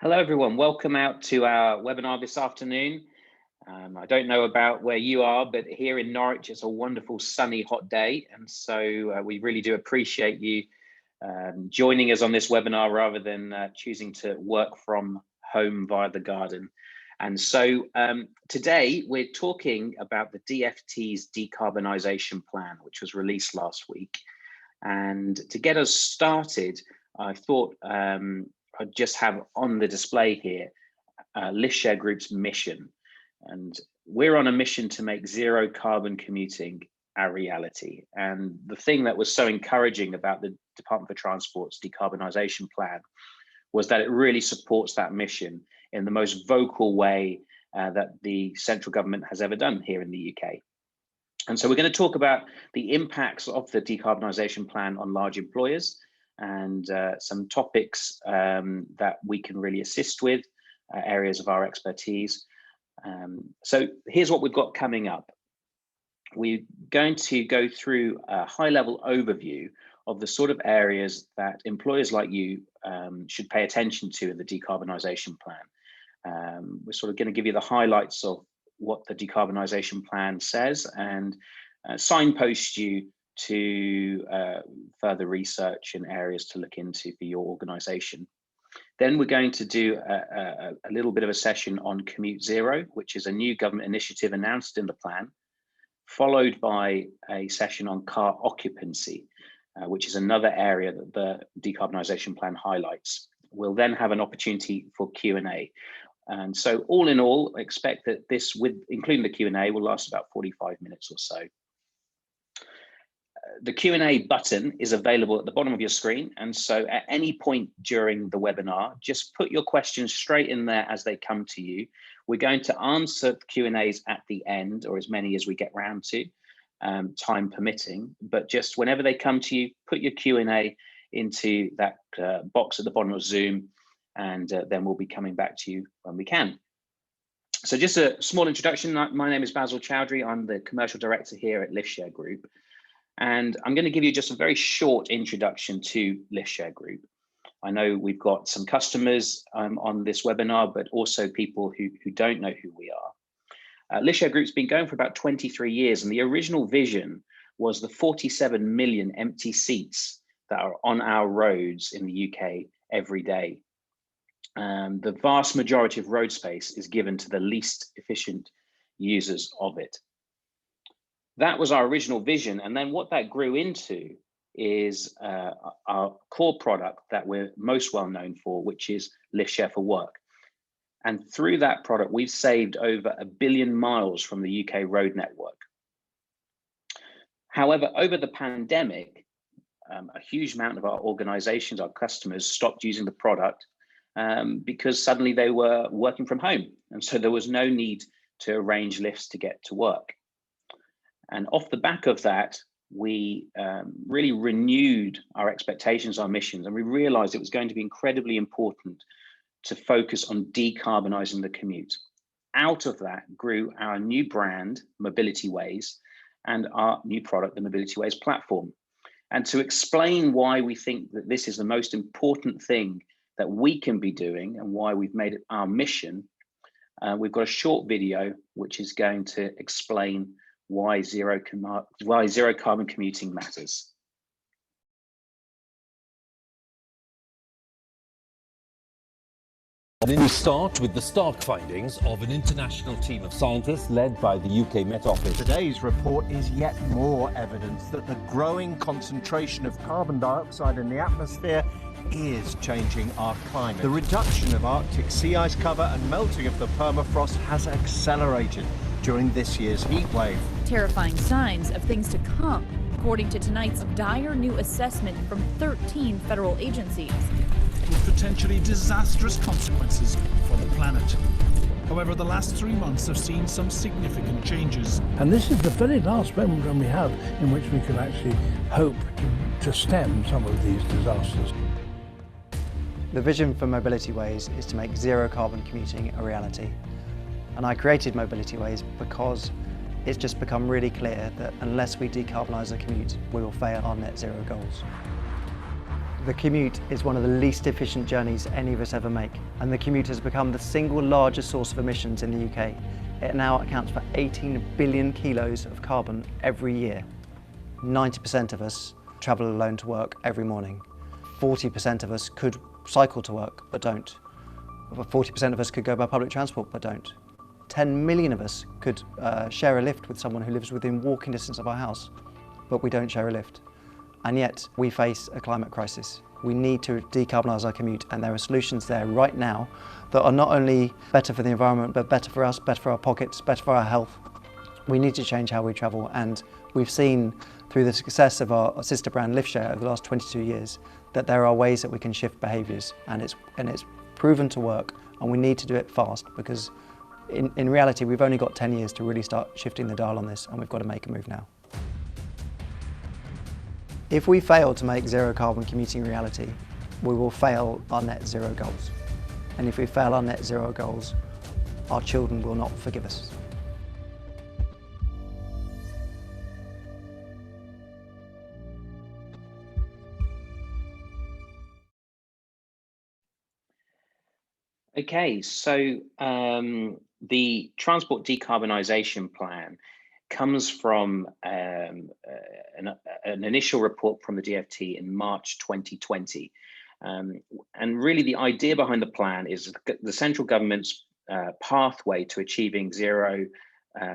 Hello, everyone. Welcome out to our webinar this afternoon. I don't know about where you are, but here in Norwich, it's a wonderful, sunny, hot day. And so we really do appreciate you joining us on this webinar rather than choosing to work from home via the garden. And so today we're talking about the DfT's Decarbonisation Plan, which was released last week. And to get us started, I thought I'd just have on the display here LiftShare Group's mission. And we're on a mission to make zero carbon commuting a reality. And the thing that was so encouraging about the Department for Transport's decarbonisation plan was that it really supports that mission in the most vocal way that the central government has ever done here in the UK. And so we're going to talk about the impacts of the decarbonisation plan on large employers and some topics that we can really assist with, areas of our expertise. So here's what we've got coming up. We're going to go through a high-level overview of the sort of areas that employers like you should pay attention to in the decarbonisation plan. We're sort of going to give you the highlights of what the decarbonisation plan says and signpost you to further research and areas to look into for your organisation. Then we're going to do a little bit of a session on Commute Zero, which is a new government initiative announced in the plan, followed by a session on car occupancy, which is another area that the decarbonisation plan highlights. We'll then have an opportunity for Q&A. And so all in all, expect that this, including the Q&A, will last about 45 minutes or so. The Q&A button is available at the bottom of your screen. And so at any point during the webinar, just put your questions straight in there as they come to you. We're going to answer Q&As at the end, or as many as we get round to, time permitting. But just whenever they come to you, put your Q&A into that box at the bottom of Zoom, and then we'll be coming back to you when we can. So just a small introduction. My name is Basil Chowdhury. I'm the Commercial Director here at LiftShare Group. And I'm going to give you just a very short introduction to LiftShare Group. I know we've got some customers on this webinar, but also people who don't know who we are. LiftShare Group's been going for about 23 years, and the original vision was the 47 million empty seats that are on our roads in the UK every day. The vast majority of road space is given to the least efficient users of it. That was our original vision. And then what that grew into is our core product that we're most well known for, which is LiftShare for Work. And through that product, we've saved over 1 billion miles from the UK road network. However, over the pandemic, a huge amount of our organizations, our customers, stopped using the product because suddenly they were working from home. And so there was no need to arrange lifts to get to work. And off the back of that, we really renewed our expectations, our missions, and we realized it was going to be incredibly important to focus on decarbonising the commute. Out of that grew our new brand, Mobility Ways, and our new product, the Mobility Ways platform. And to explain why we think that this is the most important thing that we can be doing and why we've made it our mission, we've got a short video which is going to explain why zero carbon commuting matters. We start with the stark findings of an international team of scientists led by the UK Met Office. Today's report is yet more evidence that the growing concentration of carbon dioxide in the atmosphere is changing our climate. The reduction of Arctic sea ice cover and melting of the permafrost has accelerated during this year's heat wave. Terrifying signs of things to come, according to tonight's dire new assessment from 13 federal agencies. With potentially disastrous consequences for the planet. However, the last 3 months have seen some significant changes. And this is the very last moment we have in which we can actually hope to stem some of these disasters. The vision for Mobility Ways is to make zero carbon commuting a reality. And I created Mobility Ways because it's just become really clear that unless we decarbonise the commute, we will fail our net zero goals. The commute is one of the least efficient journeys any of us ever make, and the commute has become the single largest source of emissions in the UK. It now accounts for 18 billion kilos of carbon every year. 90% of us travel alone to work every morning. 40% of us could cycle to work, but don't. 40% of us could go by public transport, but don't. 10 million of us could share a lift with someone who lives within walking distance of our house, but we don't share a lift. And yet we face a climate crisis. We need to decarbonise our commute, and there are solutions there right now that are not only better for the environment, but better for us, better for our pockets, better for our health. We need to change how we travel, and we've seen through the success of our sister brand LiftShare over the last 22 years that there are ways that we can shift behaviours, and it's proven to work, and we need to do it fast, because in reality we've only got 10 years to really start shifting the dial on this, and we've got to make a move now. If we fail to make zero carbon commuting reality, we will fail our net zero goals. And if we fail our net zero goals, our children will not forgive us. Okay, so the Transport Decarbonisation Plan comes from an initial report from the DfT in March 2020. And really the idea behind the plan is the central government's pathway to achieving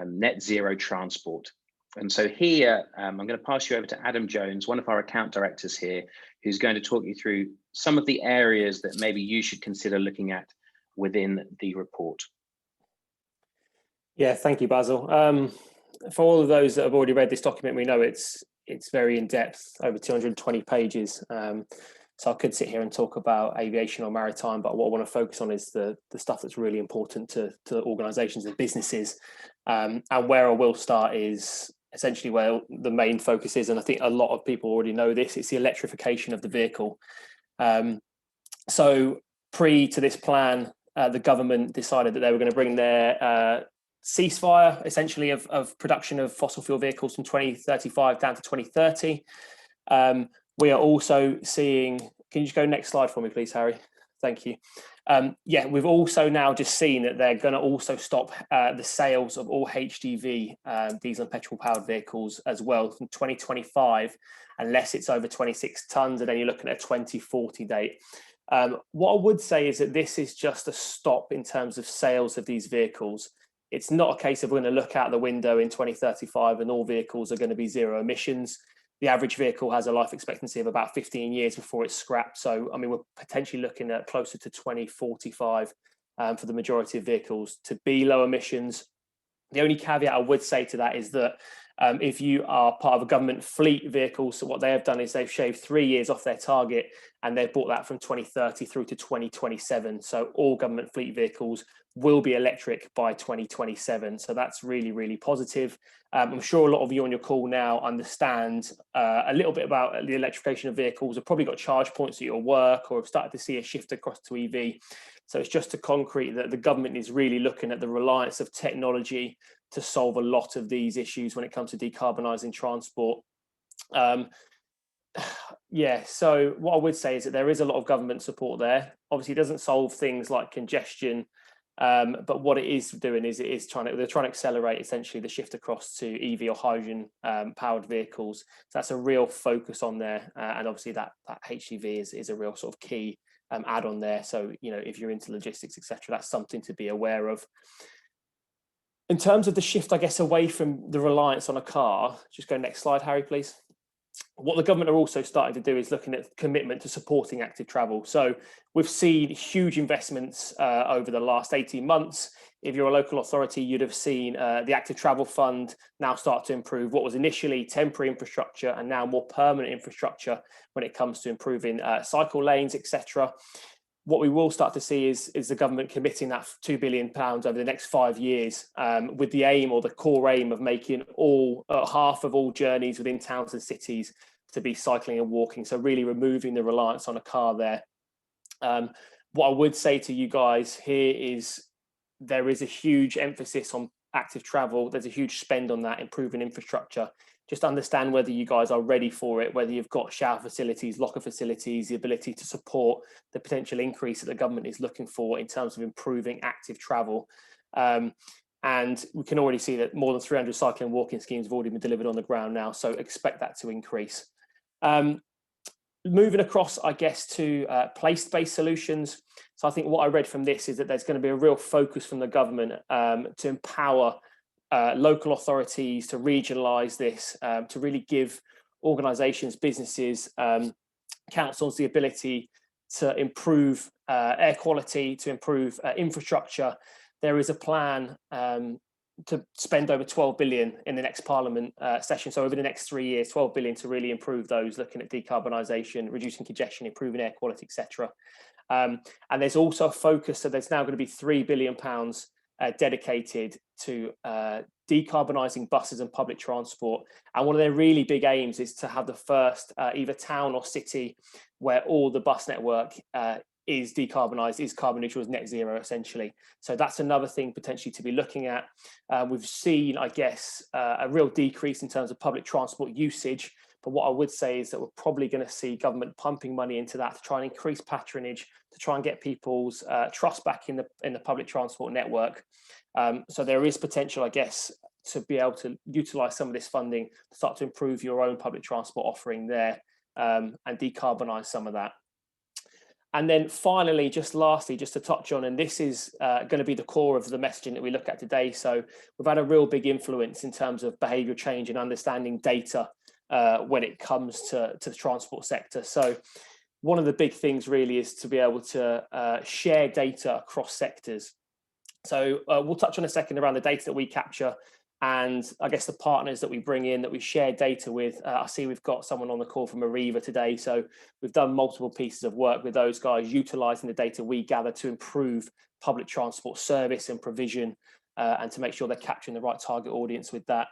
net zero transport. And so here, I'm going to pass you over to Adam Jones, one of our account directors here, who's going to talk you through some of the areas that maybe you should consider looking at within the report. Yeah, thank you, Basil. For all of those that have already read this document, we know it's very in-depth, over 220 pages. So I could sit here and talk about aviation or maritime, but what I want to focus on is the stuff that's really important to organisations and businesses. And where I will start is essentially where the main focus is, and I think a lot of people already know this, it's the electrification of the vehicle. So pre to this plan, the government decided that they were going to bring their ceasefire essentially of production of fossil fuel vehicles from 2035 down to 2030. We are also seeing, can you just go next slide for me, please, Harry? Thank you. Yeah, we've also now just seen that they're going to also stop the sales of all HGV, diesel and petrol powered vehicles as well from 2025, unless it's over 26 tonnes, and then you're looking at a 2040 date. What I would say is that this is just a stop in terms of sales of these vehicles. It's not a case of we're going to look out the window in 2035 and all vehicles are going to be zero emissions. The average vehicle has a life expectancy of about 15 years before it's scrapped. So, I mean, we're potentially looking at closer to 2045 for the majority of vehicles to be low emissions. The only caveat I would say to that is that if you are part of a government fleet vehicle, so what they have done is they've shaved 3 years off their target, and they've brought that from 2030 through to 2027. So all government fleet vehicles will be electric by 2027. So that's really, really positive. I'm sure a lot of you on your call now understand a little bit about the electrification of vehicles. Have probably got charge points at your work, or have started to see a shift across to EV. So it's just to concrete that the government is really looking at the reliance of technology to solve a lot of these issues when it comes to decarbonising transport. Yeah, so what I would say is that there is a lot of government support there. Obviously, it doesn't solve things like congestion, but what it is doing is they're trying to accelerate essentially the shift across to EV or hydrogen powered vehicles. So that's a real focus on there, and obviously that HGV is a real sort of key add on there. So, you know, if you're into logistics, etc., that's something to be aware of. In terms of the shift, I guess, away from the reliance on a car, just go next slide, Harry, please. What the government are also starting to do is looking at commitment to supporting active travel. So we've seen huge investments over the last 18 months. If you're a local authority, you'd have seen the Active Travel Fund now start to improve what was initially temporary infrastructure and now more permanent infrastructure when it comes to improving cycle lanes, etc. What we will start to see is the government committing that £2 billion over the next 5 years, with the aim, or the core aim, of making half of all journeys within towns and cities to be cycling and walking. So really removing the reliance on a car there. What I would say to you guys here is there is a huge emphasis on active travel. There's a huge spend on that, improving infrastructure. just understand whether you guys are ready for it, whether you've got shower facilities, locker facilities, the ability to support the potential increase that the government is looking for in terms of improving active travel. And we can already see that more than 300 cycling and walking schemes have already been delivered on the ground now, so expect that to increase. Moving across, I guess, to place-based solutions. So I think what I read from this is that there's going to be a real focus from the government to empower local authorities to regionalise this, to really give organisations, businesses, councils the ability to improve air quality, to improve infrastructure. There is a plan to spend over 12 billion in the next Parliament session. So over the next 3 years, 12 billion to really improve those, looking at decarbonisation, reducing congestion, improving air quality, etc. And there's also a focus, so there's now going to be £3 billion dedicated to decarbonising buses and public transport. And one of their really big aims is to have the first either town or city where all the bus network is decarbonised, is carbon neutral, is net zero essentially. So that's another thing potentially to be looking at. We've seen, I guess, a real decrease in terms of public transport usage. But what I would say is that we're probably going to see government pumping money into that to try and increase patronage, to try and get people's trust back in the public transport network. So there is potential, I guess, to be able to utilise some of this funding to start to improve your own public transport offering there and decarbonise some of that. And then finally, just lastly, just to touch on, and this is going to be the core of the messaging that we look at today. So we've had a real big influence in terms of behaviour change and understanding data when it comes to the transport sector. So one of the big things really is to be able to share data across sectors. So we'll touch on a second around the data that we capture and I guess the partners that we bring in, that we share data with. I see we've got someone on the call from Arriva today. So we've done multiple pieces of work with those guys, utilising the data we gather to improve public transport service and provision and to make sure they're capturing the right target audience with that.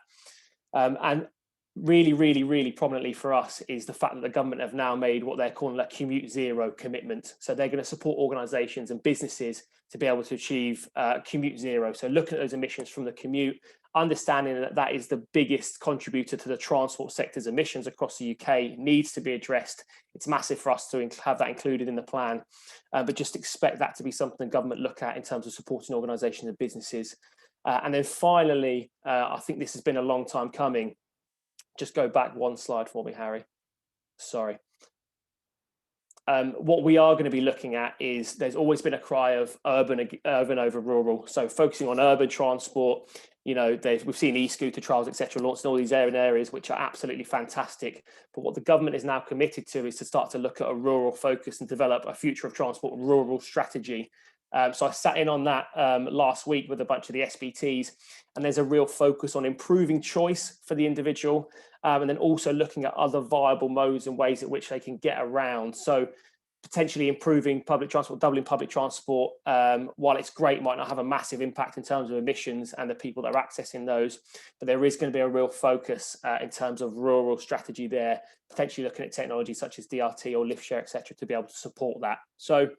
And really prominently for us is the fact that the government have now made what they're calling a commute zero commitment. So they're going to support organisations and businesses to be able to achieve commute zero. So looking at those emissions from the commute, understanding that that is the biggest contributor to the transport sector's emissions across the UK, needs to be addressed. It's massive for us to have that included in the plan, but just expect that to be something the government look at in terms of supporting organisations and businesses. And then finally, I think this has been a long time coming. Just go back one slide for me, Harry. Sorry. What we are going to be looking at is there's always been a cry of urban over rural. So focusing on urban transport, you know, we've seen e-scooter trials, etc., launched in all these areas, which are absolutely fantastic. But what the government is now committed to is to start to look at a rural focus and develop a future of transport rural strategy. So I sat in on that last week with a bunch of the SBTs, and there's a real focus on improving choice for the individual, and then also looking at other viable modes and ways in which they can get around. So potentially improving public transport, doubling public transport, while it's great, might not have a massive impact in terms of emissions and the people that are accessing those. But there is going to be a real focus in terms of rural strategy there, potentially looking at technology such as DRT or lift share, etc., to be able to support that. So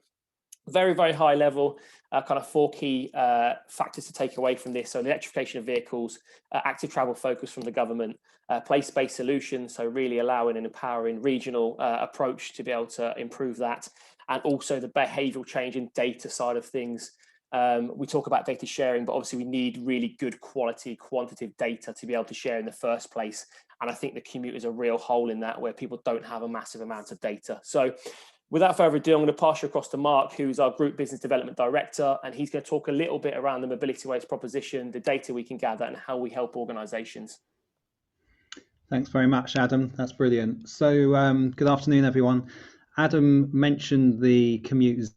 very high level, kind of four key factors to take away from this. So the electrification of vehicles, active travel focus from the government, place-based solutions, so really allowing and empowering regional approach to be able to improve that, and also the behavioural change in data side of things. We talk about data sharing, but obviously we need really good quality, quantitative data to be able to share in the first place. And I think the commute is a real hole in that, where people don't have a massive amount of data. So without further ado, I'm going to pass you across to Mark, who's our Group Business Development Director, and he's going to talk a little bit around the Mobility Waste proposition, the data we can gather, and how we help organisations. Thanks very much, Adam. That's brilliant. So good afternoon, everyone. Adam mentioned the commute.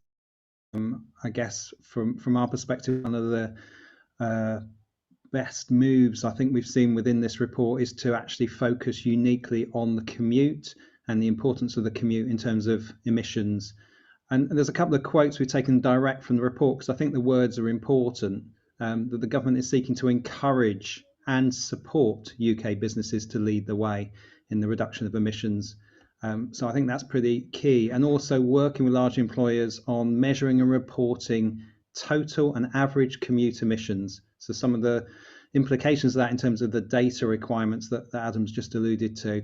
I guess from our perspective, one of the best moves I think we've seen within this report is to actually focus uniquely on the commute and the importance of the commute in terms of emissions. And there's a couple of quotes we've taken direct from the report, because I think the words are important, that the government is seeking to encourage and support UK businesses to lead the way in the reduction of emissions. So I think that's pretty key. And also working with large employers on measuring and reporting total and average commute emissions. So some of the implications of that in terms of the data requirements that Adam's just alluded to,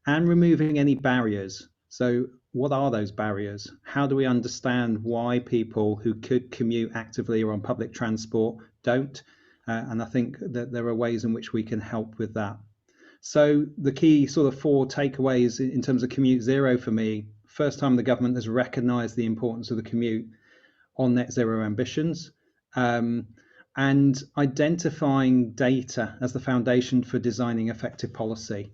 and removing any barriers. So what are those barriers? How do we understand why people who could commute actively or on public transport don't? And I think that there are ways in which we can help with that. So the key sort of 4 takeaways in terms of Commute Zero for me: first time the government has recognised the importance of the commute on net zero ambitions, and identifying data as the foundation for designing effective policy.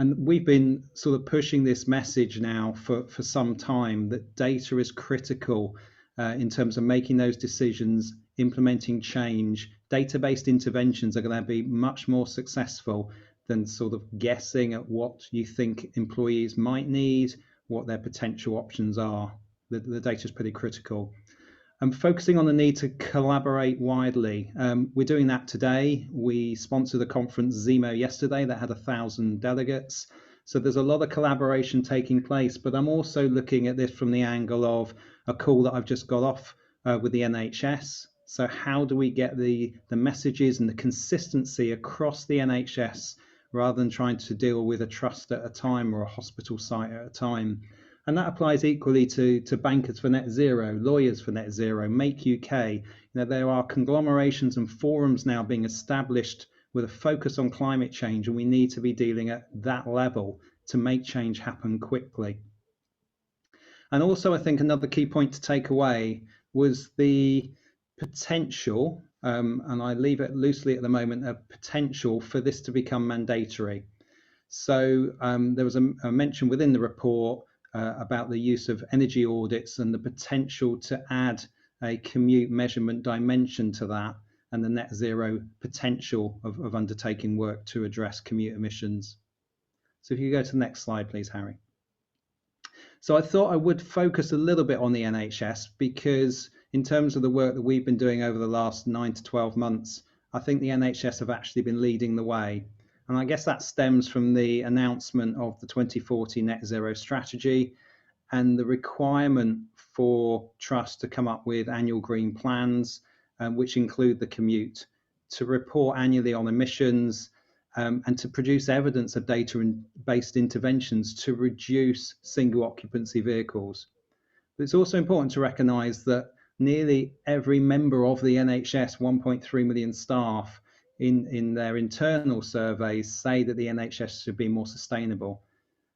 And we've been sort of pushing this message now for some time, that data is critical in terms of making those decisions, implementing change. Data-based interventions are going to be much more successful than sort of guessing at what you think employees might need, what their potential options are. The data is pretty critical. And focusing on the need to collaborate widely. We're doing that today. We sponsored a conference, Zemo, yesterday that had 1,000 delegates. So there's a lot of collaboration taking place, but I'm also looking at this from the angle of a call that I've just got off with the NHS. So how do we get the messages and the consistency across the NHS rather than trying to deal with a trust at a time or a hospital site at a time? And that applies equally to bankers for net zero, lawyers for net zero, Make UK. There are conglomerations and forums now being established with a focus on climate change, and we need to be dealing at that level to make change happen quickly. And also, I think another key point to take away was the potential, and I leave it loosely at the moment, a potential for this to become mandatory. So there was a mention within the report about the use of energy audits and the potential to add a commute measurement dimension to that, and the net zero potential of undertaking work to address commute emissions. So if you go to the next slide, please, Harry. So I thought I would focus a little bit on the NHS, because in terms of the work that we've been doing over the last 9 to 12 months, I think the NHS have actually been leading the way. And I guess that stems from the announcement of the 2040 net zero strategy and the requirement for trusts to come up with annual green plans, which include the commute, to report annually on emissions, and to produce evidence of data-based interventions to reduce single occupancy vehicles. But it's also important to recognise that nearly every member of the NHS, 1.3 million staff, in their internal surveys say that the NHS should be more sustainable.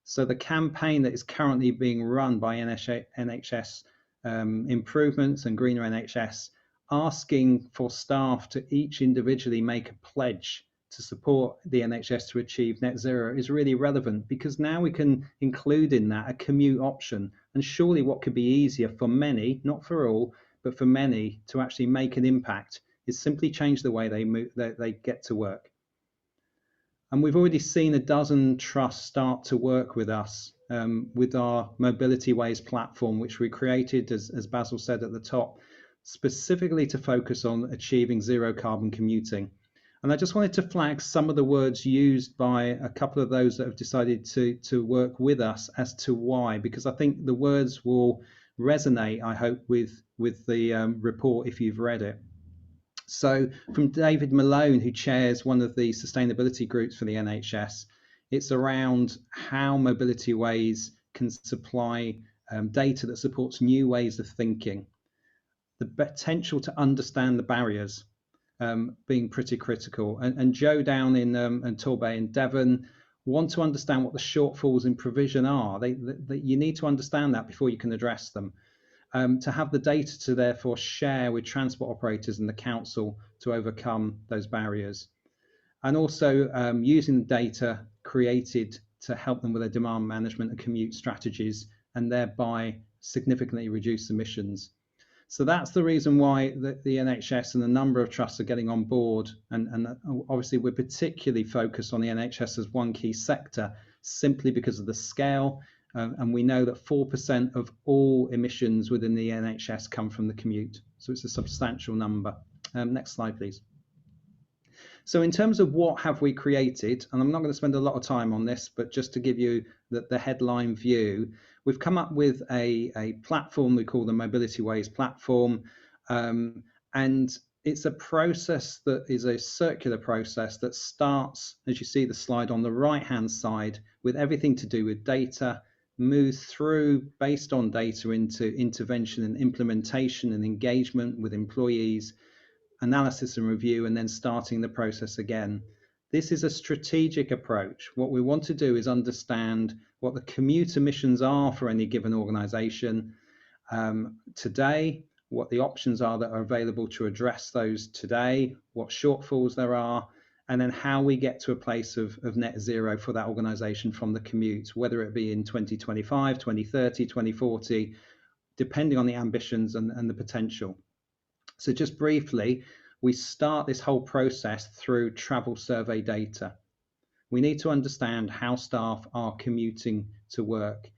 So the campaign that is currently being run by NHS Improvements and Greener NHS, asking for staff to each individually make a pledge to support the NHS to achieve net zero, is really relevant, because now we can include in that a commute option. And surely what could be easier for many, not for all, but for many, to actually make an impact is simply change the way they get to work. And we've already seen a dozen trusts start to work with us with our Mobility Ways platform, which we created, as Basil said at the top, specifically to focus on achieving zero carbon commuting. And I just wanted to flag some of the words used by a couple of those that have decided to work with us as to why, because I think the words will resonate, I hope, with the report if you've read it. So from David Malone, who chairs one of the sustainability groups for the NHS, it's around how Mobility Ways can supply data that supports new ways of thinking. The potential to understand the barriers being pretty critical. And Joe down in Torbay in Devon want to understand what the shortfalls in provision are. You need to understand that before you can address them. To have the data to therefore share with transport operators and the council to overcome those barriers. And also using the data created to help them with their demand management and commute strategies, and thereby significantly reduce emissions. So that's the reason why the NHS and a number of trusts are getting on board. And obviously we're particularly focused on the NHS as one key sector, simply because of the scale. And we know that 4% of all emissions within the NHS come from the commute. So it's a substantial number. Next slide, please. So in terms of what have we created, and I'm not going to spend a lot of time on this, but just to give you the headline view, we've come up with a platform we call the Mobility Ways platform. And it's a process that is a circular process that starts, as you see the slide on the right hand side, with everything to do with data, moves through based on data into intervention and implementation and engagement with employees, analysis and review, and then starting the process again. This is a strategic approach. What we want to do is understand what the commute emissions are for any given organization today, what the options are that are available to address those today, what shortfalls there are, and then how we get to a place of net zero for that organization from the commute, whether it be in 2025, 2030, 2040, depending on the ambitions and the potential. So just briefly, we start this whole process through travel survey data. We need to understand how staff are commuting to work.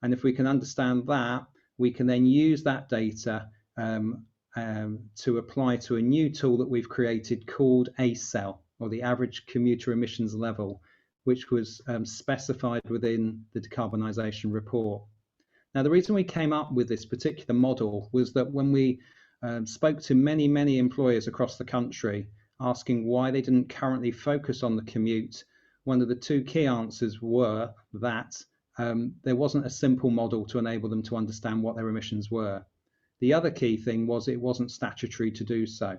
And if we can understand that, we can then use that data to apply to a new tool that we've created called ACEL, or the Average Commuter Emissions Level, which was specified within the Decarbonisation report. Now, the reason we came up with this particular model was that when we spoke to many employers across the country asking why they didn't currently focus on the commute, one of the two key answers were that there wasn't a simple model to enable them to understand what their emissions were. The other key thing was it wasn't statutory to do so.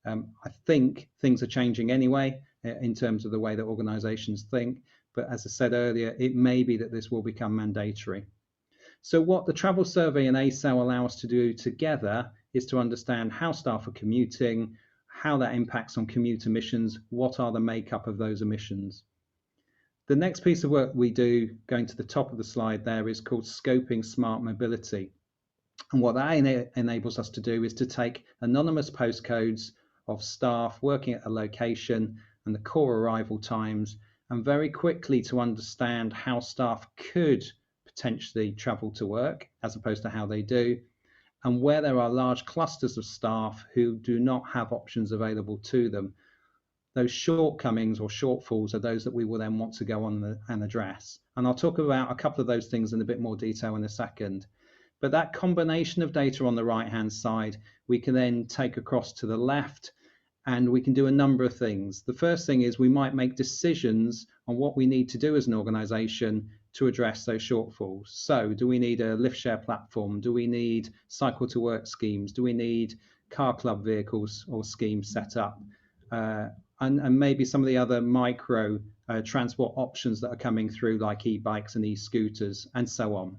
I think things are changing anyway in terms of the way that organisations think, but as I said earlier, it may be that this will become mandatory. So what the travel survey and ACEL allow us to do together is to understand how staff are commuting, how that impacts on commute emissions, what are the makeup of those emissions. The next piece of work we do, going to the top of the slide there, is called scoping smart mobility. And what that enables us to do is to take anonymous postcodes of staff working at a location and the core arrival times, and very quickly to understand how staff could potentially travel to work as opposed to how they do, and where there are large clusters of staff who do not have options available to them. Those shortcomings or shortfalls are those that we will then want to go on and address. And I'll talk about a couple of those things in a bit more detail in a second. But that combination of data on the right-hand side, we can then take across to the left, and we can do a number of things. The first thing is we might make decisions on what we need to do as an organization to address those shortfalls. So do we need a lift share platform? Do we need cycle to work schemes? Do we need car club vehicles or schemes set up? And maybe some of the other micro transport options that are coming through, like e-bikes and e-scooters and so on.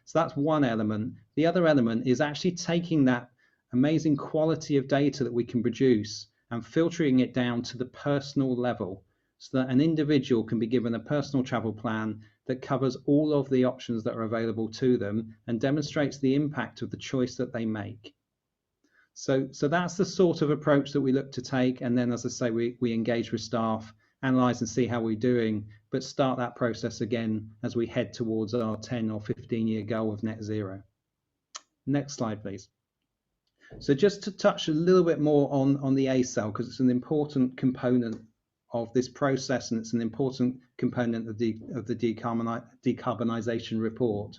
So that's one element. The other element is actually taking that amazing quality of data that we can produce and filtering it down to the personal level, so that an individual can be given a personal travel plan that covers all of the options that are available to them and demonstrates the impact of the choice that they make. So that's the sort of approach that we look to take. And then, as I say, we engage with staff, analyze and see how we're doing, but start that process again as we head towards our 10 or 15-year goal of net zero. Next slide, please. So just to touch a little bit more on the ACEL, because it's an important component of this process, and it's an important component of the decarbonisation report.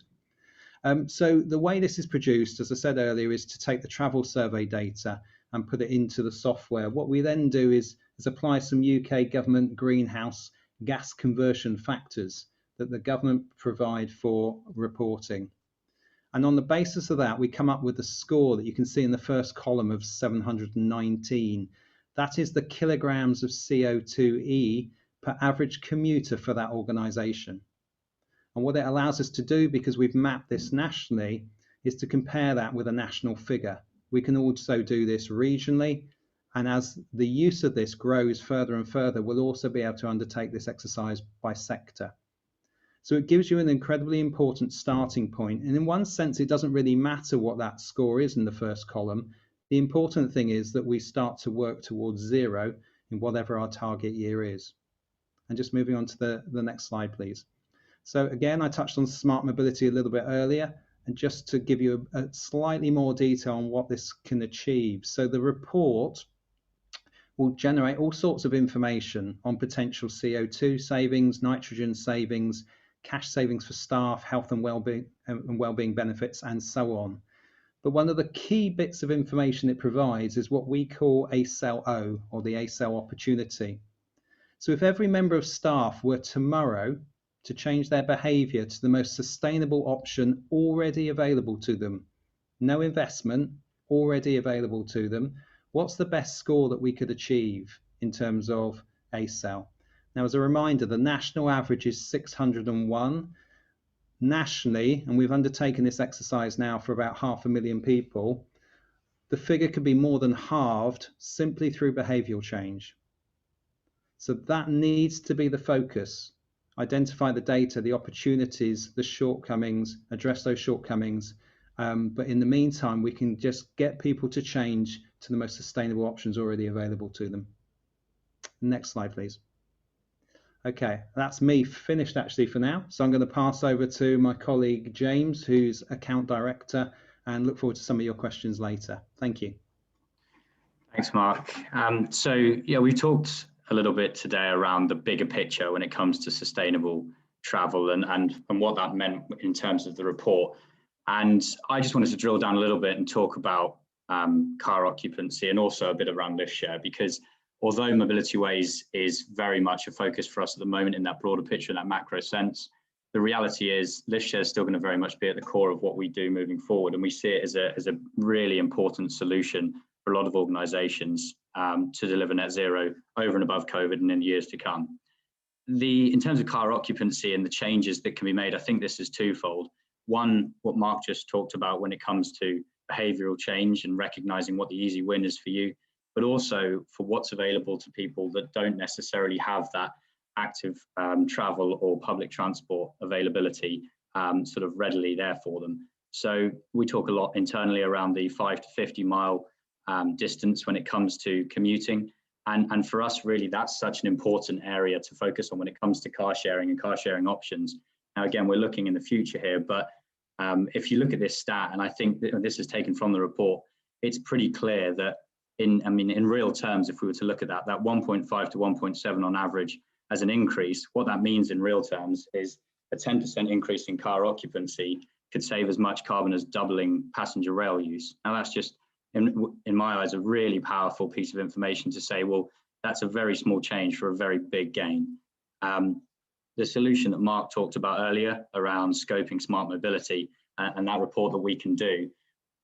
So the way this is produced, as I said earlier, is to take the travel survey data and put it into the software. What we then do is apply some UK government greenhouse gas conversion factors that the government provide for reporting. And on the basis of that, we come up with a score that you can see in the first column of 719. That is the kilograms of CO2e per average commuter for that organisation. And what it allows us to do, because we've mapped this nationally, is to compare that with a national figure. We can also do this regionally. And as the use of this grows further and further, we'll also be able to undertake this exercise by sector. So it gives you an incredibly important starting point. And in one sense, it doesn't really matter what that score is in the first column. The important thing is that we start to work towards zero in whatever our target year is. And just moving on to the next slide, please. So again, I touched on smart mobility a little bit earlier, and just to give you a slightly more detail on what this can achieve. So the report will generate all sorts of information on potential CO2 savings, nitrogen savings, cash savings for staff, health and well-being benefits, and so on. But one of the key bits of information it provides is what we call a cell O, or the A cell opportunity. So if every member of staff were tomorrow to change their behaviour to the most sustainable option already available to them, no investment, already available to them, what's the best score that we could achieve in terms of A cell? Now, as a reminder, the national average is 601. Nationally, and we've undertaken this exercise now for about 500,000 people, the figure could be more than halved simply through behavioural change. So that needs to be the focus. Identify the data, the opportunities, the shortcomings, address those shortcomings. But in the meantime, we can just get people to change to the most sustainable options already available to them. Next slide, please. Okay, that's me finished actually for now. So I'm going to pass over to my colleague James, who's account director, and look forward to some of your questions later. Thank you. Thanks, Mark. So yeah, we've talked a little bit today around the bigger picture when it comes to sustainable travel and what that meant in terms of the report. And I just wanted to drill down a little bit and talk about car occupancy and also a bit around lift share, because although Mobility Ways is very much a focus for us at the moment in that broader picture, in that macro sense, the reality is lift share is still going to very much be at the core of what we do moving forward. And we see it as a really important solution for a lot of organizations to deliver net zero over and above COVID and in years to come. In terms of car occupancy and the changes that can be made, I think this is twofold. One, what Mark just talked about when it comes to behavioral change and recognizing what the easy win is for you, but also for what's available to people that don't necessarily have that active travel or public transport availability sort of readily there for them. So we talk a lot internally around the 5 to 50 mile distance when it comes to commuting. And for us, really, that's such an important area to focus on when it comes to car sharing and car sharing options. Now, again, we're looking in the future here, but if you look at this stat, and I think this is taken from the report, it's pretty clear that in real terms, if we were to look at that 1.5 to 1.7 on average as an increase, what that means in real terms is a 10% increase in car occupancy could save as much carbon as doubling passenger rail use. Now, that's just, in my eyes, a really powerful piece of information to say, well, that's a very small change for a very big gain. The solution that Mark talked about earlier around scoping smart mobility and that report that we can do,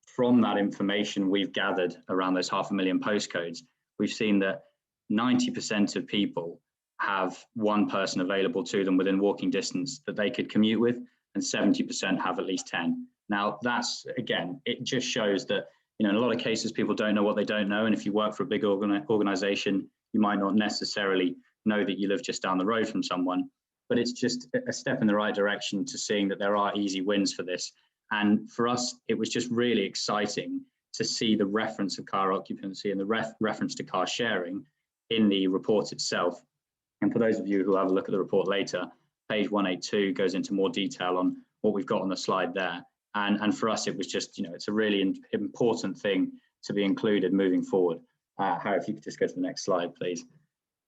from that information we've gathered around those 500,000 postcodes, we've seen that 90% of people have one person available to them within walking distance that they could commute with, and 70% have at least 10. Now, that's, again, it just shows that, in a lot of cases, people don't know what they don't know. And if you work for a big organization, you might not necessarily know that you live just down the road from someone, but it's just a step in the right direction to seeing that there are easy wins for this. And for us, it was just really exciting to see the reference of car occupancy and the reference to car sharing in the report itself. And for those of you who have a look at the report later, page 182 goes into more detail on what we've got on the slide there. And for us, it was just, it's a really important thing to be included moving forward. Harry, if you could just go to the next slide, please.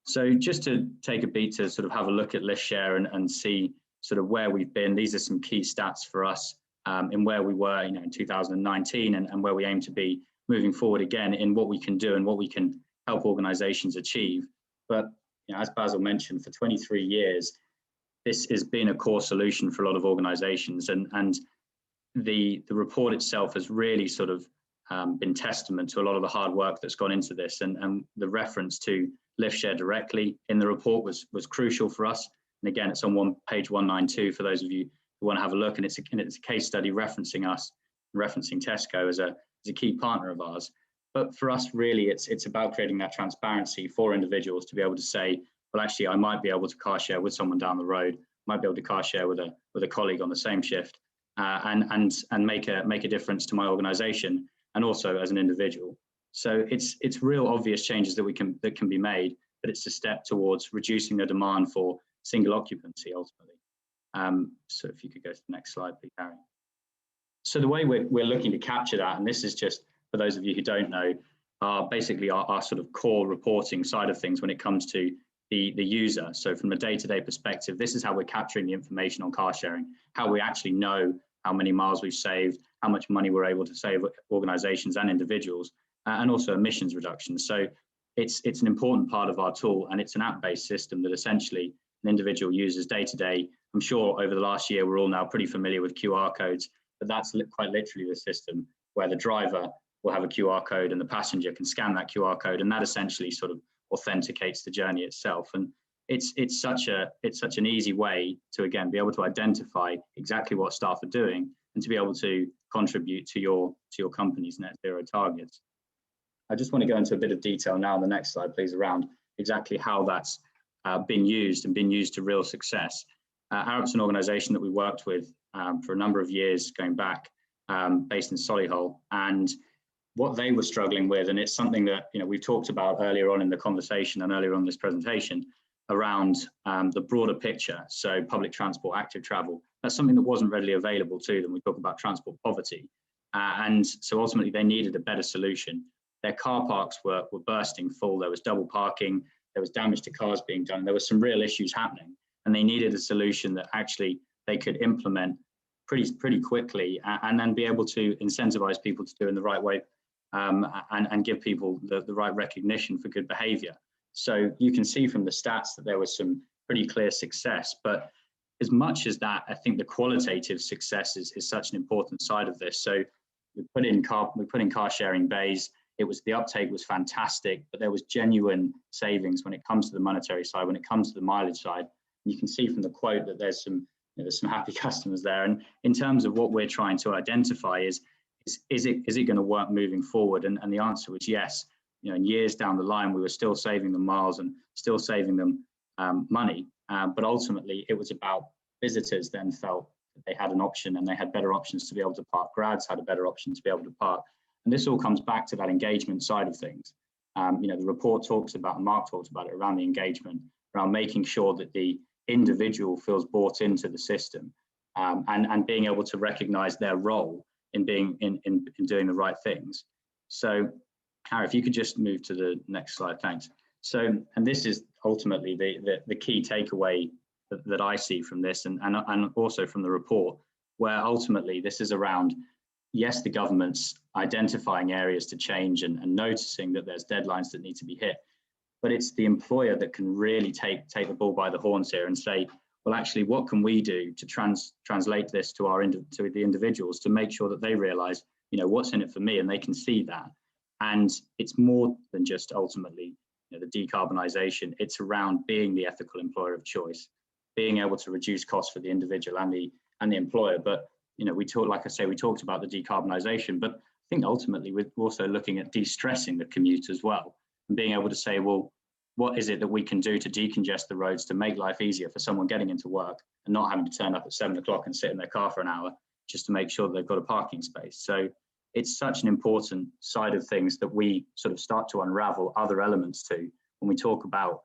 So just to take a beat to sort of have a look at lift share and see sort of where we've been. These are some key stats for us in where we were, in 2019 and where we aim to be moving forward again in what we can do and what we can help organizations achieve. But as Basil mentioned, for 23 years, this has been a core solution for a lot of organizations, and the report itself has really sort of been testament to a lot of the hard work that's gone into this, and the reference to lift share directly in the report was crucial for us. And again, it's on page 192 for those of you who want to have a look, and it's a case study referencing us, referencing Tesco as a key partner of ours. But for us, really, it's about creating that transparency for individuals to be able to say, well, actually, I might be able to car share with someone down the road, might be able to car share with a colleague on the same shift, and make a difference to my organization and also as an individual. So it's real obvious changes that can be made, but it's a step towards reducing the demand for single occupancy ultimately. So if you could go to the next slide, please, Harry. So the way we're looking to capture that, and this is just for those of you who don't know, basically our sort of core reporting side of things when it comes to the user. So from a day-to-day perspective, this is how we're capturing the information on car sharing, how we actually know how many miles we've saved, how much money we're able to save organizations and individuals, and also emissions reductions. So it's an important part of our tool, and it's an app-based system that essentially an individual uses day to day. I'm sure over the last year, we're all now pretty familiar with QR codes, but that's quite literally the system where the driver will have a QR code and the passenger can scan that QR code, and that essentially sort of authenticates the journey itself. And it's such an easy way to, again, be able to identify exactly what staff are doing and to be able to contribute to your company's net zero targets. I just want to go into a bit of detail now on the next slide, please, around exactly how that's been used to real success. Arup's an organisation that we worked with for a number of years going back, based in Solihull, and what they were struggling with, and it's something that we've talked about earlier on in the conversation and earlier on this presentation around the broader picture. So public transport, active travel, that's something that wasn't readily available to them. We talk about transport poverty, and so ultimately they needed a better solution. Their car parks were bursting full. There was double parking. There was damage to cars being done. There was some real issues happening, and they needed a solution that actually they could implement pretty quickly, and then be able to incentivize people to do it in the right way, and give people the right recognition for good behavior. So you can see from the stats that there was some pretty clear success, but as much as that, I think the qualitative success is such an important side of this. So we put in car sharing bays. The uptake was fantastic, but there was genuine savings when it comes to the monetary side, when it comes to the mileage side. You can see from the quote that there's some happy customers there. And in terms of what we're trying to identify is it going to work moving forward? And the answer was yes. In years down the line, we were still saving them miles and still saving them money. But ultimately, it was about visitors then felt that they had an option, and they had better options to be able to park. Grads had a better option to be able to park. And this all comes back to that engagement side of things. The report talks about, and Mark talked about it, around the engagement, around making sure that the individual feels bought into the system, and being able to recognize their role in doing the right things. So, Harry, if you could just move to the next slide, thanks. So, and this is ultimately the key takeaway that I see from this, and also from the report, where ultimately this is around, yes, the government's identifying areas to change and noticing that there's deadlines that need to be hit, but it's the employer that can really take the bull by the horns here and say, well, actually, what can we do to translate this to the individuals to make sure that they realize, what's in it for me, and they can see that. And it's more than just ultimately, the decarbonisation. It's around being the ethical employer of choice, being able to reduce costs for the individual and the employer. But we talked about the decarbonisation, but I think ultimately we're also looking at de-stressing the commute as well, and being able to say, well, what is it that we can do to decongest the roads to make life easier for someone getting into work and not having to turn up at 7 o'clock and sit in their car for an hour just to make sure that they've got a parking space. So it's such an important side of things that we sort of start to unravel other elements to when we talk about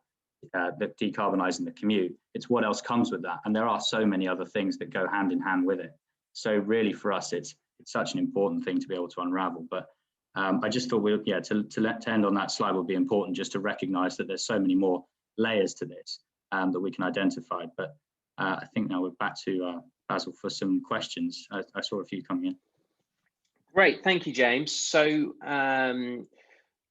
the decarbonising the commute. It's what else comes with that. And there are so many other things that go hand in hand with it. So really for us, it's such an important thing to be able to unravel. But I just thought to end on that slide would be important, just to recognise that there's so many more layers to this that we can identify. But I think now we're back to Basil for some questions. I saw a few coming in. Great, thank you, James. So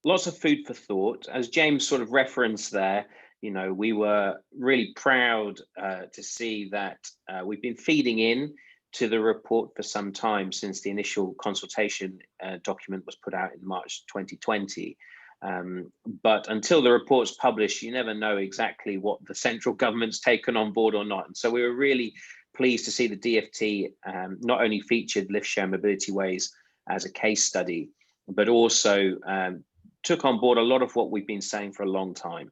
lots of food for thought. As James sort of referenced there, we were really proud to see that we've been feeding in to the report for some time since the initial consultation document was put out in March 2020. But until the report's published, you never know exactly what the central government's taken on board or not. And so we were really pleased to see the DfT not only featured lift share mobility ways as a case study, but also took on board a lot of what we've been saying for a long time.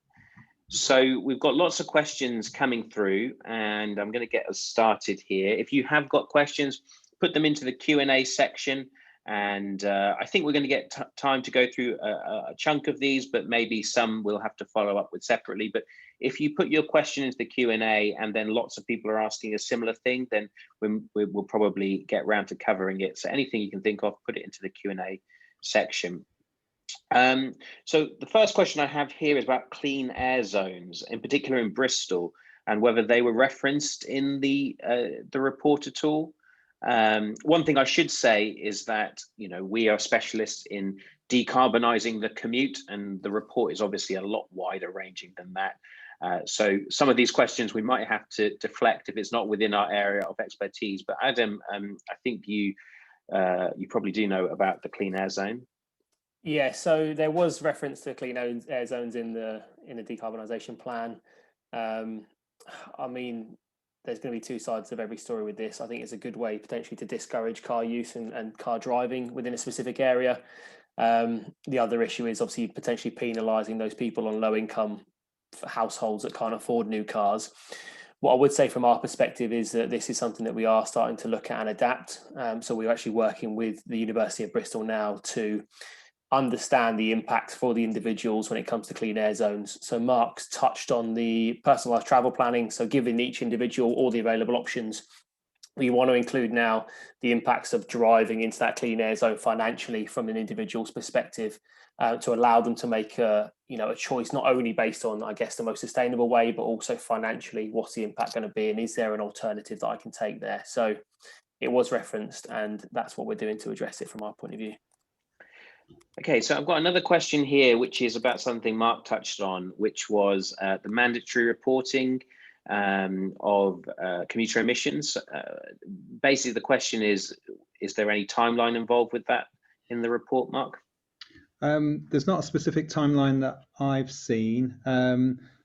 So we've got lots of questions coming through, and I'm going to get us started here. If you have got questions, put them into the Q&A section, and I think we're going to get time to go through a chunk of these, but maybe some we'll have to follow up with separately. But if you put your question into the Q&A and then lots of people are asking a similar thing, then we'll probably get around to covering it. So anything you can think of, put it into the Q&A section. So the first question I have here is about clean air zones, in particular in Bristol, and whether they were referenced in the report at all. One thing I should say is that, you know, we are specialists in decarbonising the commute, and the report is obviously a lot wider ranging than that. So some of these questions we might have to deflect if it's not within our area of expertise. But Adam, I think you probably do know about the clean air zone. Yeah, so there was reference to clean air zones in the decarbonisation plan. I mean, there's going to be two sides of every story with this. I think it's a good way potentially to discourage car use and car driving within a specific area. The other issue is obviously potentially penalising those people on low income households that can't afford new cars. What I would say from our perspective is that this is something that we are starting to look at and adapt. So we're actually working with the University of Bristol now to understand the impacts for the individuals when it comes to clean air zones. So Mark's touched on the personalised travel planning. So giving each individual all the available options, we want to include now the impacts of driving into that clean air zone financially from an individual's perspective, to allow them to make a choice not only based on, I guess, the most sustainable way, but also financially, what's the impact going to be, and is there an alternative that I can take there? So it was referenced, and that's what we're doing to address it from our point of view. Okay, so I've got another question here, which is about something Mark touched on, which was the mandatory reporting of commuter emissions. Basically, the question is there any timeline involved with that in the report, Mark? There's not a specific timeline that I've seen.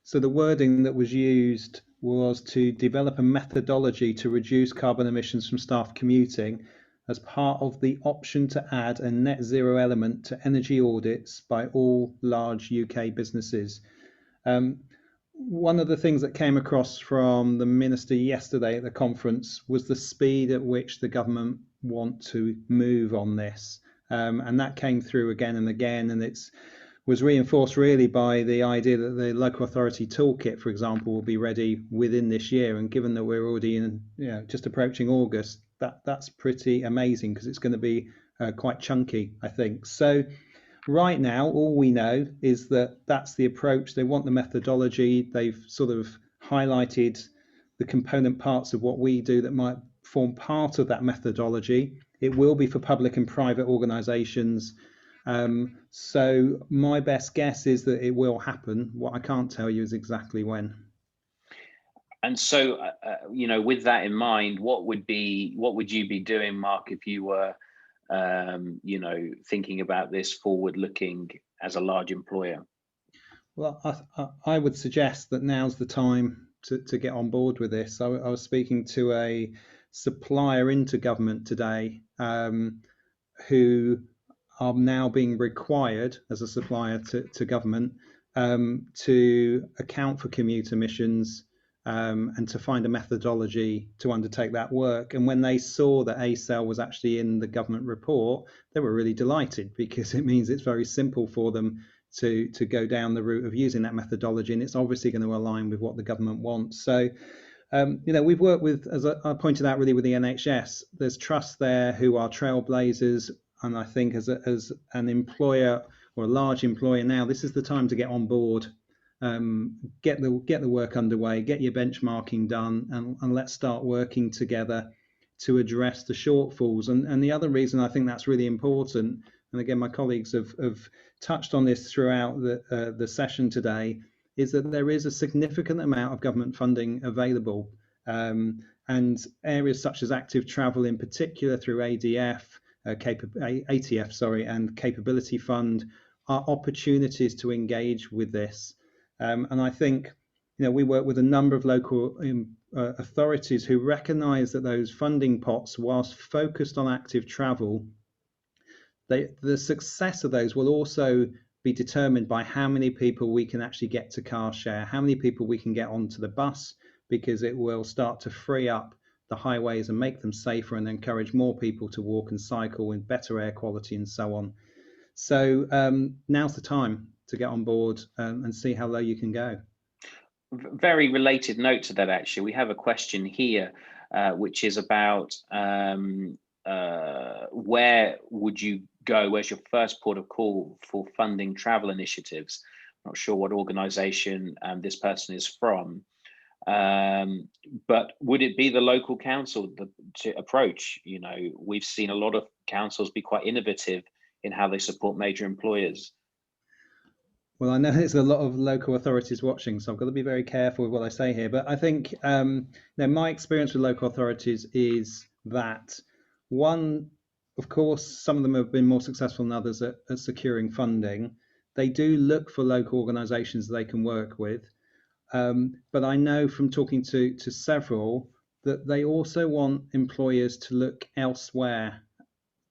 So the wording that was used was to develop a methodology to reduce carbon emissions from staff commuting as part of the option to add a net zero element to energy audits by all large UK businesses. One of the things that came across from the Minister yesterday at the conference was the speed at which the government want to move on this. And that came through again and again, and it was reinforced really by the idea that the local authority toolkit, for example, will be ready within this year. And given that we're already in, just approaching August, that's pretty amazing, because it's going to be quite chunky, I think. So right now, all we know is that that's the approach. They want the methodology. They've sort of highlighted the component parts of what we do that might form part of that methodology. It will be for public and private organisations. So my best guess is that it will happen. What I can't tell you is exactly when. And so, with that in mind, what would you be doing, Mark, if you were, thinking about this forward-looking as a large employer? Well, I would suggest that now's the time to get on board with this. I was speaking to a supplier into government today, who are now being required as a supplier to government to account for commute emissions, and to find a methodology to undertake that work. And when they saw that ACEL was actually in the government report, they were really delighted, because it means it's very simple for them to go down the route of using that methodology, and it's obviously going to align with what the government wants. So we've worked with, as I pointed out, really with the NHS. There's trust there, who are trailblazers, and I think as an employer or a large employer now, this is the time to get on board. Get the work underway, get your benchmarking done, and let's start working together to address the shortfalls. And the other reason I think that's really important, and again my colleagues have touched on this throughout the session today, is that there is a significant amount of government funding available, and areas such as active travel in particular through ATF, and Capability Fund are opportunities to engage with this. And I think, we work with a number of local authorities who recognise that those funding pots, whilst focused on active travel, the success of those will also be determined by how many people we can actually get to car share, how many people we can get onto the bus, because it will start to free up the highways and make them safer and encourage more people to walk and cycle with better air quality and so on. So now's the time to get on board and see how low you can go. Very related note to that, actually, we have a question here, which is about where would you go? Where's your first port of call for funding travel initiatives? Not sure what organisation this person is from. But would it be the local council to approach? You know, we've seen a lot of councils be quite innovative in how they support major employers. Well, I know there's a lot of local authorities watching, so I've got to be very careful with what I say here. But I think my experience with local authorities is that one, of course, some of them have been more successful than others at securing funding. They do look for local organisations they can work with. But I know from talking to several that they also want employers to look elsewhere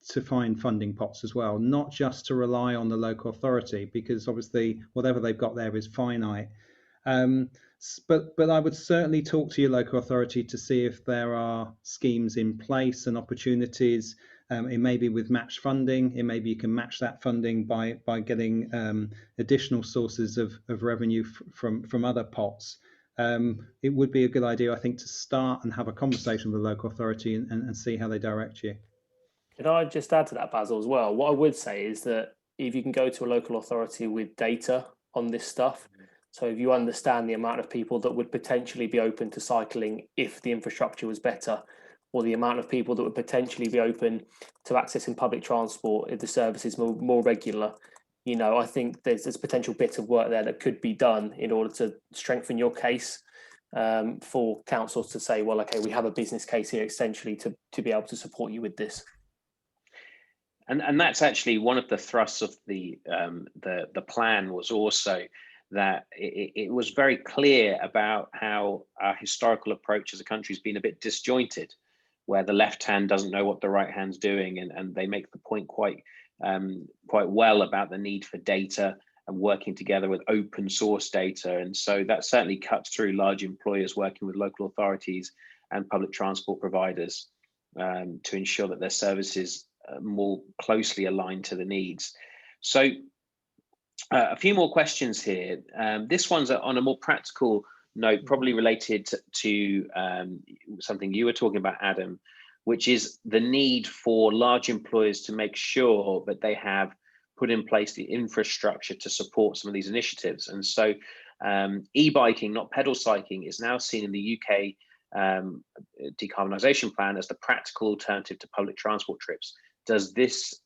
to find funding pots as well, not just to rely on the local authority, because obviously whatever they've got there is finite. But I would certainly talk to your local authority to see if there are schemes in place and opportunities. It may be with match funding. It may be you can match that funding by getting additional sources of revenue from other pots. It would be a good idea, I think, to start and have a conversation with the local authority and see how they direct you. Could I just add to that, Basil, as well? What I would say is that if you can go to a local authority with data on this stuff, so if you understand the amount of people that would potentially be open to cycling if the infrastructure was better, or the amount of people that would potentially be open to accessing public transport if the service is more regular, you know, I think there's a potential bit of work there that could be done in order to strengthen your case for councils to say, well, okay, we have a business case here essentially to be able to support you with this. And that's actually one of the thrusts of the plan, was also that it was very clear about how our historical approach as a country has been a bit disjointed, where the left hand doesn't know what the right hand's doing, and they make the point quite well about the need for data and working together with open source data. And so that certainly cuts through large employers working with local authorities and public transport providers to ensure that their services more closely aligned to the needs. So a few more questions here. This one's on a more practical note, probably related to something you were talking about, Adam, which is the need for large employers to make sure that they have put in place the infrastructure to support some of these initiatives. And so e-biking, not pedal cycling, is now seen in the UK Decarbonisation Plan as the practical alternative to public transport trips. Does this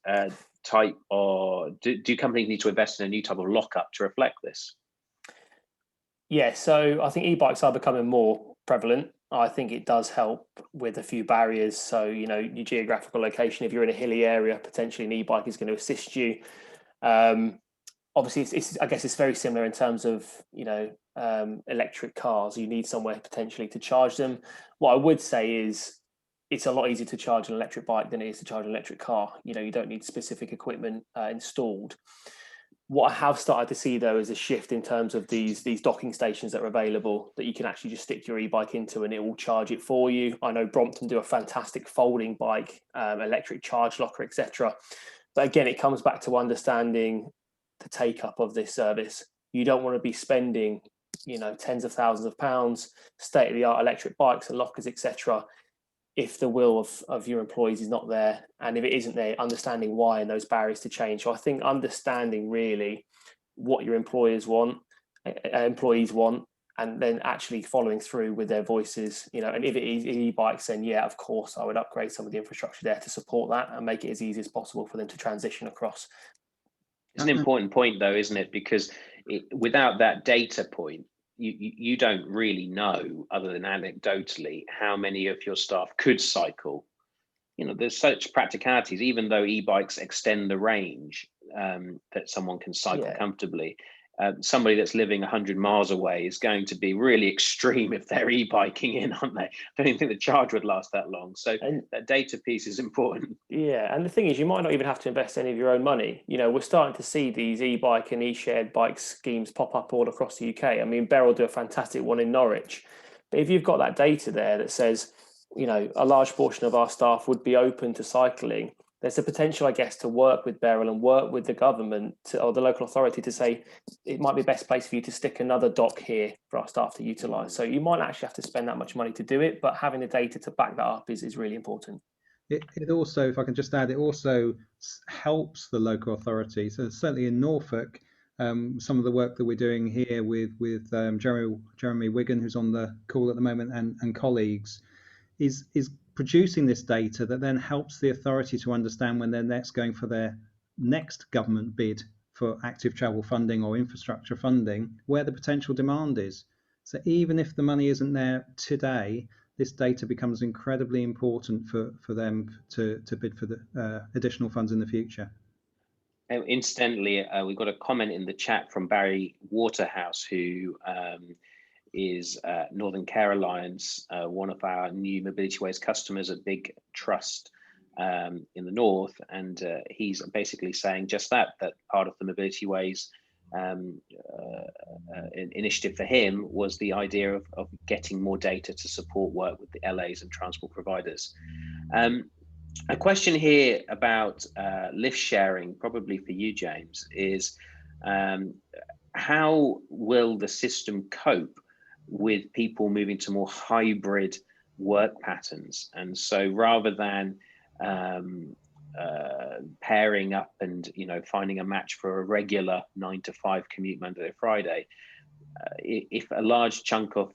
type, or do companies need to invest in a new type of lockup to reflect this? Yeah, so I think e-bikes are becoming more prevalent. I think it does help with a few barriers. So, you know, your geographical location, if you're in a hilly area, potentially an e-bike is going to assist you. Obviously, I guess it's very similar in terms of, you know, electric cars. You need somewhere potentially to charge them. What I would say is it's a lot easier to charge an electric bike than it is to charge an electric car. You know, you don't need specific equipment installed. What I have started to see, though, is a shift in terms of these docking stations that are available that you can actually just stick your e-bike into and it will charge it for you. I know Brompton do a fantastic folding bike, electric charge locker, etc. But again, it comes back to understanding the take up of this service. You don't want to be spending, you know, tens of thousands of pounds, state-of-the-art electric bikes and lockers, etc. if the will of your employees is not there, and if it isn't there, understanding why and those barriers to change. So I think understanding really what your employees want, and then actually following through with their voices, you know, and if it is e-bikes, then yeah, of course, I would upgrade some of the infrastructure there to support that and make it as easy as possible for them to transition across. It's an important point, though, isn't it? Because without that data point, you don't really know, other than anecdotally, how many of your staff could cycle. You know, there's such practicalities, even though e-bikes extend the range that someone can cycle comfortably. Somebody that's living 100 miles away is going to be really extreme if they're e-biking in, aren't they? I don't even think the charge would last that long. So that data piece is important. Yeah, and the thing is, you might not even have to invest any of your own money. You know, we're starting to see these e-bike and e-shared bike schemes pop up all across the UK. I mean, Beryl do a fantastic one in Norwich. But if you've got that data there that says, you know, a large portion of our staff would be open to cycling, there's a potential, I guess, to work with Beryl and work with the government or the local authority to say it might be best place for you to stick another dock here for our staff to utilise. So you might actually have to spend that much money to do it, but having the data to back that up is really important. It also, if I can just add, it also helps the local authority. So certainly in Norfolk, some of the work that we're doing here with Jeremy Wigan, who's on the call at the moment, and colleagues, is producing this data that then helps the authority to understand when they're next going for their next government bid for active travel funding or infrastructure funding, where the potential demand is. So even if the money isn't there today, this data becomes incredibly important for them to bid for the additional funds in the future. Incidentally, we've got a comment in the chat from Barry Waterhouse, who is Northern Care Alliance, one of our new Mobility Ways customers, a big trust in the north, and he's basically saying just that part of the Mobility Ways initiative for him was the idea of getting more data to support work with the LAs and transport providers. A question here about lift sharing, probably for you, James, is how will the system cope with people moving to more hybrid work patterns? And so rather than pairing up and finding a match for a regular 9 to 5 commute Monday to Friday, if a large chunk of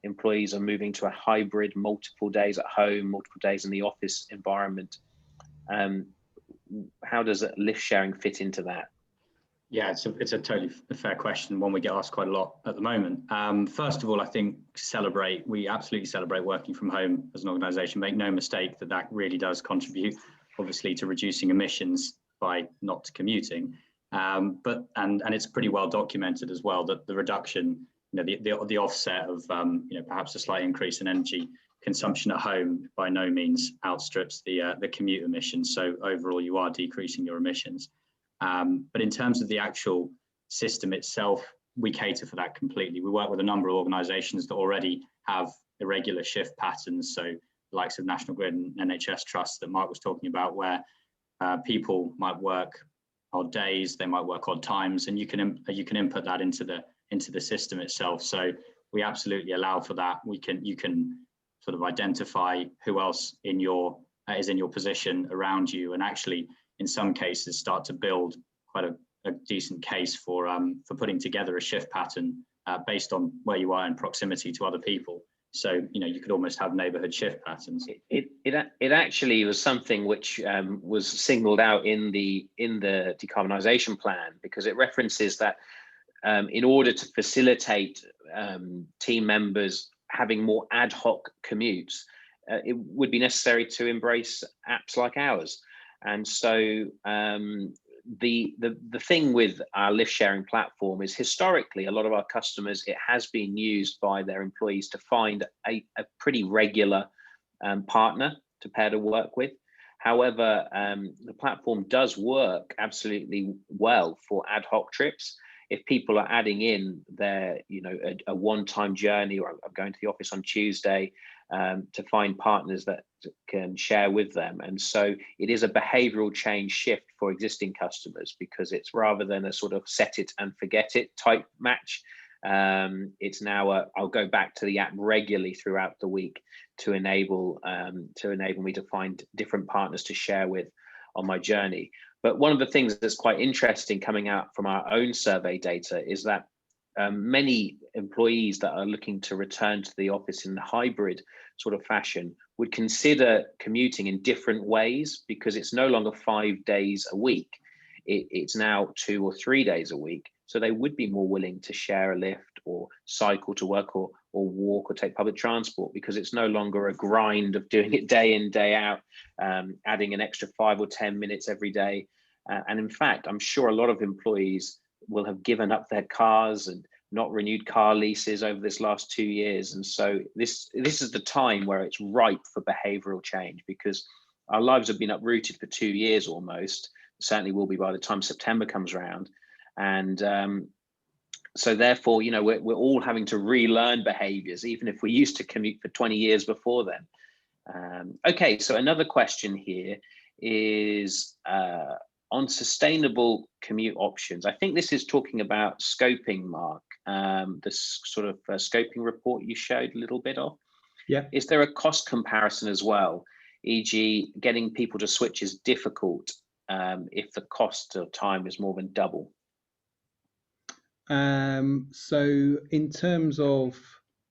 employees are moving to a hybrid, multiple days at home, multiple days in the office environment, how does lift sharing fit into that? Yeah, it's a totally fair question, one we get asked quite a lot at the moment. First of all, I think we absolutely celebrate working from home as an organisation. Make no mistake that really does contribute, obviously, to reducing emissions by not commuting. But it's pretty well documented as well that the reduction, the offset of perhaps a slight increase in energy consumption at home by no means outstrips the commute emissions. So overall, you are decreasing your emissions. But in terms of the actual system itself, we cater for that completely. We work with a number of organisations that already have irregular shift patterns, so the likes of National Grid and NHS Trust that Mark was talking about, where people might work odd days, they might work odd times, and you can input that into the system itself. So we absolutely allow for that. You can sort of identify who else is in your position around you, and actually in some cases start to build quite a decent case for putting together a shift pattern based on where you are in proximity to other people. So you could almost have neighbourhood shift patterns. It actually was something which was singled out in the decarbonisation plan, because it references that in order to facilitate team members having more ad hoc commutes, it would be necessary to embrace apps like ours. And so the thing with our lift sharing platform is, historically, a lot of our customers, it has been used by their employees to find a pretty regular partner to pair to work with. However, the platform does work absolutely well for ad hoc trips. If people are adding in their, a one-time journey, or I'm going to the office on Tuesday, to find partners that can share with them. And so it is a behavioural change shift for existing customers, because it's rather than a sort of set it and forget it type match. It's now I'll go back to the app regularly throughout the week to enable me to find different partners to share with on my journey. But one of the things that's quite interesting coming out from our own survey data is that many employees that are looking to return to the office in a hybrid sort of fashion would consider commuting in different ways, because it's no longer 5 days a week. It's now 2 or 3 days a week. So they would be more willing to share a lift or cycle to work or walk or take public transport, because it's no longer a grind of doing it day in, day out, adding an extra 5 or 10 minutes every day. And in fact, I'm sure a lot of employees will have given up their cars and not renewed car leases over this last 2 years. And so this is the time where it's ripe for behavioural change, because our lives have been uprooted for 2 years almost, certainly will be by the time September comes around. And so therefore, we're all having to relearn behaviours, even if we used to commute for 20 years before then. Okay, so another question here is on sustainable commute options. I think this is talking about scoping, Mark, the sort of scoping report you showed a little bit of. Yeah. Is there a cost comparison as well? E.g., getting people to switch is difficult if the cost of time is more than double. So in terms of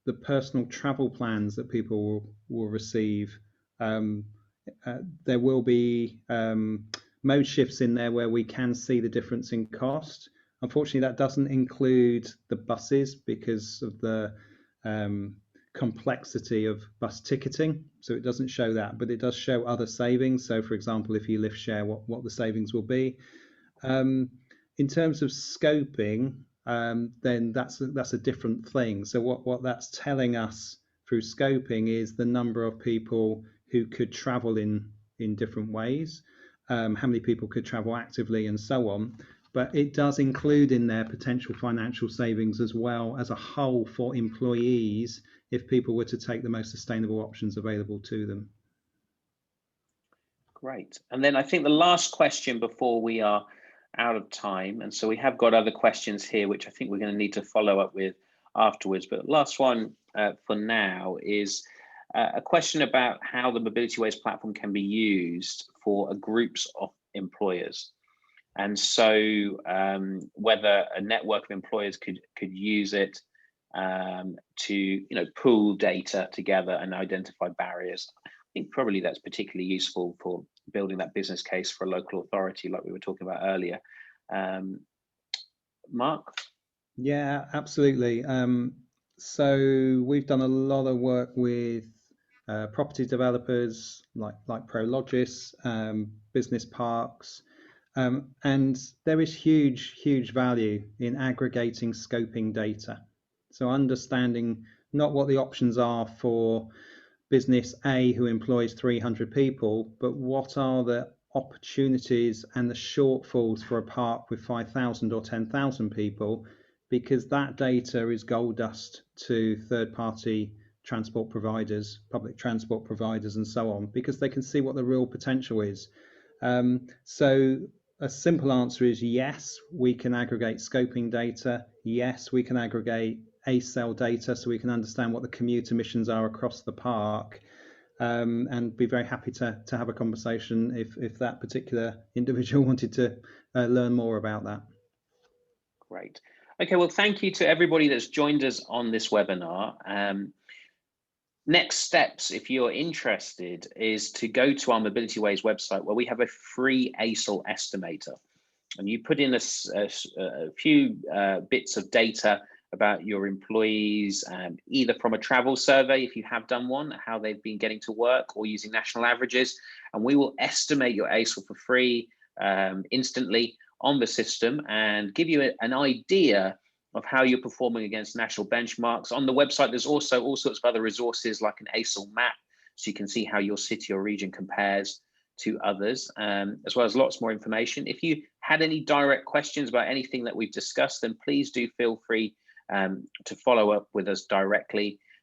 the personal travel plans that people will receive, there will be mode shifts in there where we can see the difference in cost. Unfortunately, that doesn't include the buses because of the complexity of bus ticketing. So it doesn't show that, but it does show other savings. So for example, if you lift share, what the savings will be. In terms of scoping, then that's a different thing. So what that's telling us through scoping is the number of people who could travel in different ways, how many people could travel actively, and so on. But it does include in there potential financial savings as well as a whole for employees if people were to take the most sustainable options available to them. Great. And then I think the last question before we are out of time, and so we have got other questions here which I think we're going to need to follow up with afterwards, but last one for now is a question about how the Mobility Ways platform can be used for groups of employers. And so whether a network of employers could use it to pool data together and identify barriers. I think probably that's particularly useful for building that business case for a local authority like we were talking about earlier. Mark? Yeah, absolutely. So we've done a lot of work with property developers like Prologis, business parks, and there is huge value in aggregating scoping data. So understanding not what the options are for business A who employs 300 people, but what are the opportunities and the shortfalls for a park with 5,000 or 10,000 people, because that data is gold dust to third-party transport providers, public transport providers, and so on, because they can see what the real potential is. So a simple answer is yes, we can aggregate scoping data. Yes, we can aggregate ACEL data so we can understand what the commute emissions are across the park, and be very happy to have a conversation if that particular individual wanted to learn more about that. Great. Okay, well, thank you to everybody that's joined us on this webinar. Next steps, if you're interested, is to go to our Mobility Ways website where we have a free ACEL estimator. And you put in a few bits of data about your employees, either from a travel survey, if you have done one, how they've been getting to work, or using national averages. And we will estimate your ACEL for free instantly on the system and give you an idea of how you're performing against national benchmarks. On the website, there's also all sorts of other resources like an ACEL map, so you can see how your city or region compares to others, as well as lots more information. If you had any direct questions about anything that we've discussed, then please do feel free to follow up with us directly.